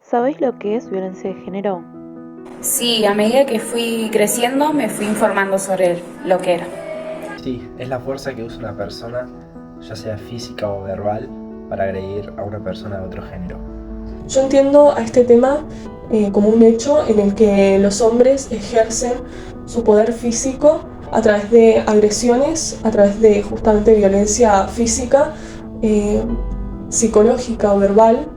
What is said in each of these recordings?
¿Sabéis lo que es violencia de género? Sí, a medida que fui creciendo me fui informando sobre lo que era. Sí, es la fuerza que usa una persona, ya sea física o verbal, para agredir a una persona de otro género. Yo entiendo a este tema como un hecho en el que los hombres ejercen su poder físico a través de agresiones, a través de justamente violencia física, psicológica o verbal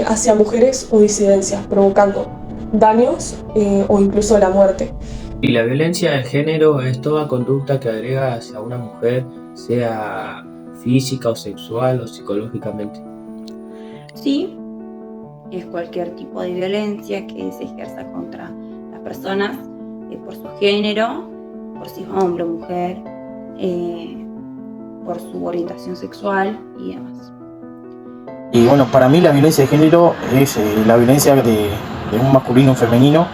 hacia mujeres o disidencias, provocando daños o incluso la muerte. Y la violencia de género es toda conducta que agrega hacia una mujer, sea física o sexual o psicológicamente. Sí, es cualquier tipo de violencia que se ejerza contra las personas por su género, por si es hombre o mujer, por su orientación sexual y demás. Y bueno, para mí la violencia de género es la violencia de un masculino a un femenino,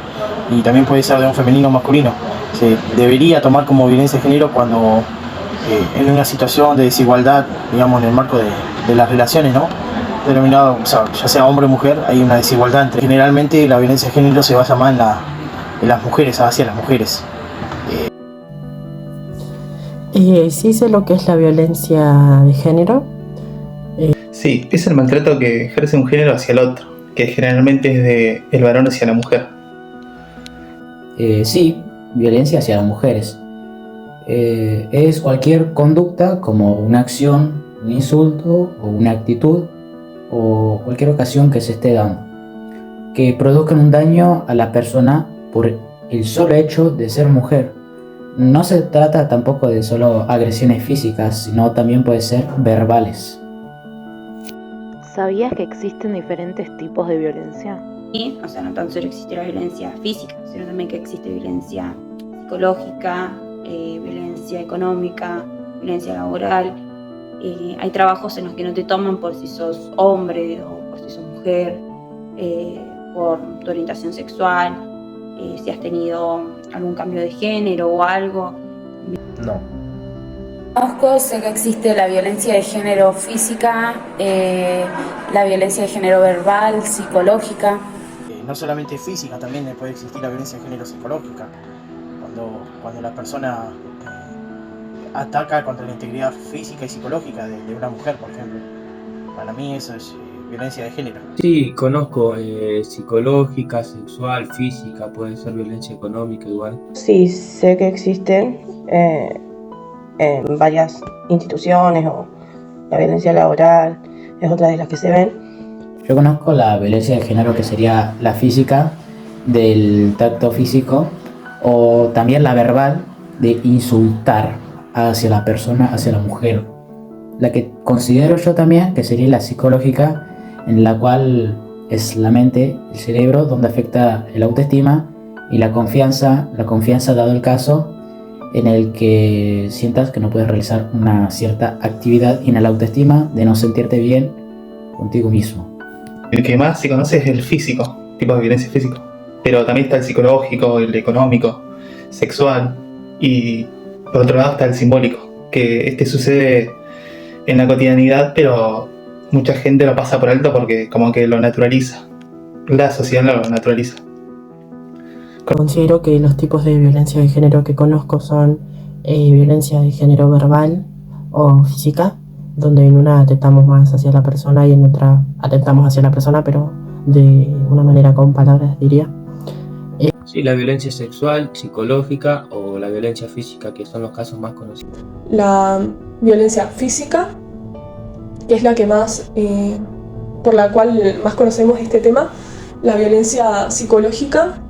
y también puede ser de un femenino a un masculino. Se debería tomar como violencia de género cuando en una situación de desigualdad, digamos en el marco de las relaciones, ¿no? Denominado, o sea, ya sea hombre o mujer, hay una desigualdad entre. Generalmente la violencia de género se basa más en las mujeres, hacia las mujeres. Sí sé lo que es la violencia de género. Sí, es el maltrato que ejerce un género hacia el otro, que generalmente es de el varón hacia la mujer. Sí, violencia hacia las mujeres. Es cualquier conducta como una acción, un insulto o una actitud o cualquier ocasión que se esté dando que produzcan un daño a la persona por el solo hecho de ser mujer. No se trata tampoco de solo agresiones físicas, sino también puede ser verbales. ¿Sabías que existen diferentes tipos de violencia? Y, o sea, no tan solo existe la violencia física, sino también que existe violencia psicológica, violencia económica, violencia laboral. Hay trabajos en los que no te toman por si sos hombre o por si sos mujer, por tu orientación sexual, si has tenido algún cambio de género o algo. No. Conozco, sé que existe la violencia de género física, la violencia de género verbal, psicológica. No solamente física, también puede existir la violencia de género psicológica, cuando la persona ataca contra la integridad física y psicológica de una mujer, por ejemplo. Para mí eso es violencia de género. Sí, conozco psicológica, sexual, física, puede ser violencia económica igual. Sí, sé que existen en varias instituciones, o la violencia laboral es otra de las que se ven. Yo conozco la violencia de género, que sería la física, del tacto físico, o también la verbal, de insultar hacia la persona, hacia la mujer. La que considero yo también que sería la psicológica, en la cual es la mente, el cerebro, donde afecta el autoestima y la confianza dado el caso en el que sientas que no puedes realizar una cierta actividad, y en la autoestima de no sentirte bien contigo mismo. El que más se conoce es el físico, tipo de violencia físico. Pero también está el psicológico, el económico, sexual, y por otro lado está el simbólico, que sucede en la cotidianidad, pero mucha gente lo pasa por alto porque como que lo naturaliza. La sociedad lo naturaliza. Considero que los tipos de violencia de género que conozco son violencia de género verbal o física, donde en una atentamos más hacia la persona y en otra atentamos hacia la persona, pero de una manera con palabras, diría. Sí, la violencia sexual, psicológica o la violencia física, que son los casos más conocidos. La violencia física, que es la que más, por la cual más conocemos este tema. La violencia psicológica,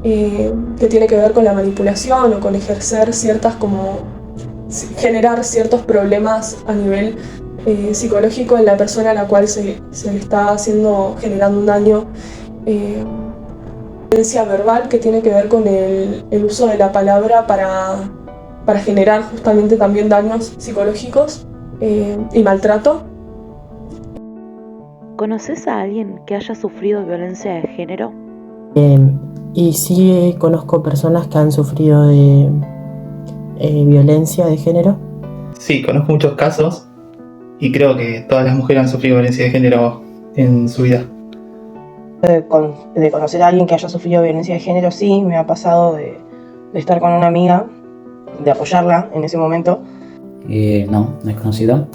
que tiene que ver con la manipulación o con ejercer generar ciertos problemas a nivel psicológico en la persona a la cual se le está generando un daño. Violencia verbal, que tiene que ver con el uso de la palabra para generar justamente también daños psicológicos y maltrato. ¿Conoces a alguien que haya sufrido violencia de género? Y sí conozco personas que han sufrido de violencia de género. Sí, conozco muchos casos y creo que todas las mujeres han sufrido violencia de género en su vida. De conocer a alguien que haya sufrido violencia de género, sí, me ha pasado de estar con una amiga, de apoyarla en ese momento. No he conocido.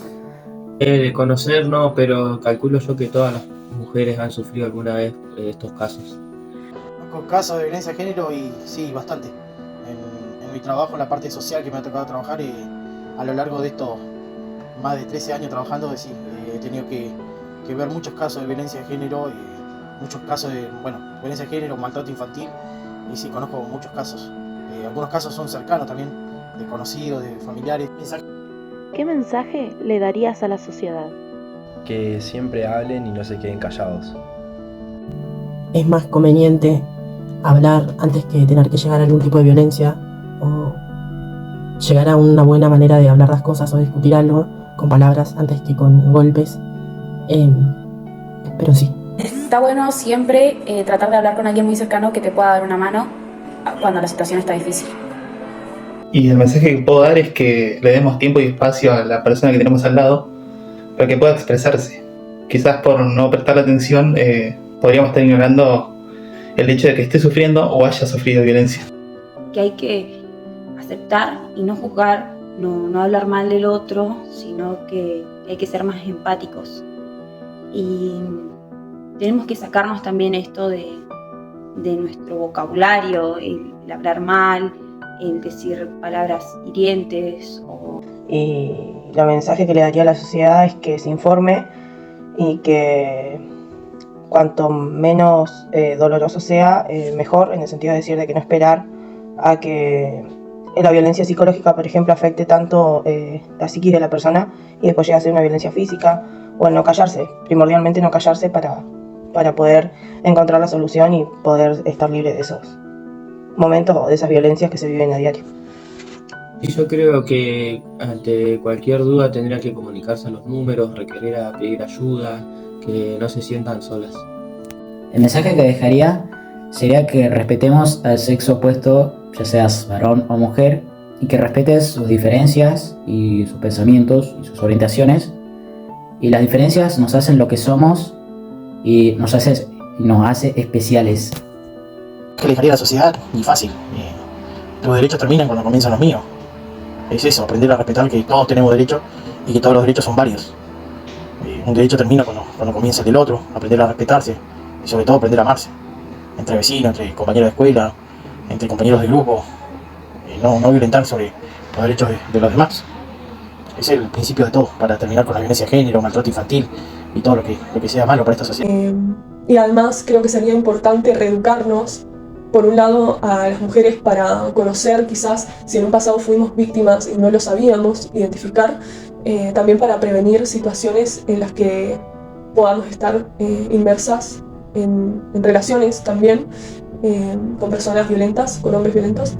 De conocer no, pero calculo yo que todas las mujeres han sufrido alguna vez estos casos. Con casos de violencia de género y sí, bastante. En mi trabajo, en la parte social que me ha tocado trabajar, a lo largo de estos más de 13 años trabajando, sí, he tenido que ver muchos casos de violencia de género, muchos casos de violencia de género, maltrato infantil, y sí, conozco muchos casos. Algunos casos son cercanos también, de conocidos, de familiares. ¿Qué mensaje le darías a la sociedad? Que siempre hablen y no se queden callados. Es más conveniente hablar antes que tener que llegar a algún tipo de violencia o llegar a una buena manera de hablar las cosas o discutir algo con palabras antes que con golpes. Pero sí. Está bueno siempre tratar de hablar con alguien muy cercano que te pueda dar una mano cuando la situación está difícil. Y el mensaje que puedo dar es que le demos tiempo y espacio a la persona que tenemos al lado para que pueda expresarse. Quizás por no prestarle atención podríamos estar ignorando el hecho de que esté sufriendo o haya sufrido violencia. Que hay que aceptar y no juzgar, no hablar mal del otro, sino que hay que ser más empáticos. Y tenemos que sacarnos también esto de nuestro vocabulario, el hablar mal, el decir palabras hirientes. Y el mensaje que le daría a la sociedad es que se informe y que cuanto menos doloroso sea, mejor, en el sentido de decir de que no esperar a que la violencia psicológica, por ejemplo, afecte tanto la psiquis de la persona y después llegue a ser una violencia física, o el no callarse, primordialmente no callarse para poder encontrar la solución y poder estar libre de esos momentos o de esas violencias que se viven a diario. Y yo creo que ante cualquier duda tendría que comunicarse a los números, requerir a pedir ayuda, que no se sientan solas. El mensaje que dejaría sería que respetemos al sexo opuesto, ya seas varón o mujer, y que respetes sus diferencias y sus pensamientos y sus orientaciones. Y las diferencias nos hacen lo que somos y nos hace especiales. ¿Qué le dejaría a la sociedad? Muy fácil. Los derechos terminan cuando comienzan los míos. Es eso, aprender a respetar que todos tenemos derechos y que todos los derechos son varios. Un derecho termina cuando comienza el del otro, aprender a respetarse y sobre todo aprender a amarse. Entre vecinos, entre compañeros de escuela, entre compañeros de grupo. No violentar sobre los derechos de los demás. Es el principio de todo, para terminar con la violencia de género, maltrato infantil y todo lo que sea malo para esta sociedad. Y además creo que sería importante reeducarnos, por un lado, a las mujeres para conocer quizás si en un pasado fuimos víctimas y no lo sabíamos identificar, también para prevenir situaciones en las que podamos estar inmersas en relaciones también con personas violentas, con hombres violentos.